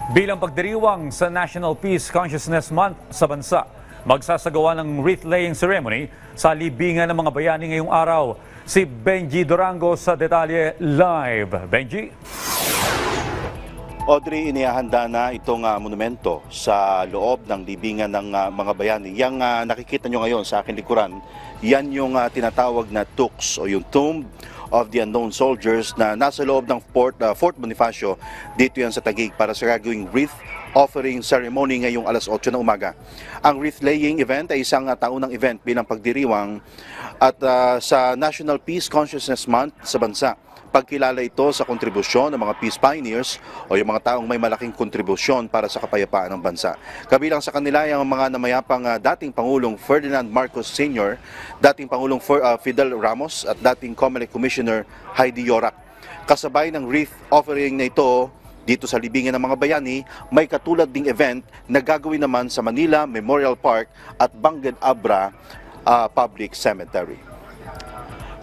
Bilang pagdiriwang sa National Peace Consciousness Month sa bansa, magsasagawa ng wreath-laying ceremony sa libingan ng mga bayani ngayong araw. Si Benji Durango sa detalye live. Benji? Audrey, inihahanda na itong monumento sa loob ng libingan ng mga bayani. Yang nakikita nyo ngayon sa aking likuran, yan yung tinatawag na tux o yung Tomb of the Unknown Soldiers na nasa loob ng Fort Bonifacio. Dito yan sa Taguig para sa gagawing wreath offering ceremony ngayong alas 8 ng umaga. Ang wreath laying event ay isang taunang event bilang pagdiriwang at sa National Peace Consciousness Month sa bansa. Pagkilala ito sa kontribusyon ng mga peace pioneers o yung mga taong may malaking kontribusyon para sa kapayapaan ng bansa. Kabilang sa kanila yung mga namayapang dating Pangulong Ferdinand Marcos Sr., dating Pangulong Fidel Ramos at dating COMELEC Commissioner Heidi Yorak. Kasabay ng wreath offering na ito dito sa libingan ng mga bayani, may katulad ding event na gagawin naman sa Manila Memorial Park at Bangged Abra Public Cemetery.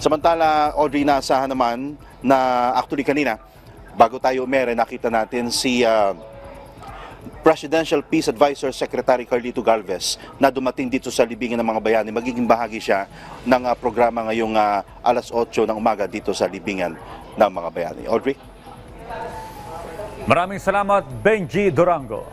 Samantala, Audrey, naasahan naman na actually kanina, bago tayo nakita natin si Presidential Peace Advisor Secretary Carlito Galvez na dumating dito sa libingan ng mga bayani. Magiging bahagi siya ng programa ngayong alas 8 ng umaga dito sa libingan ng mga bayani. Audrey? Maraming salamat, Benji Durango.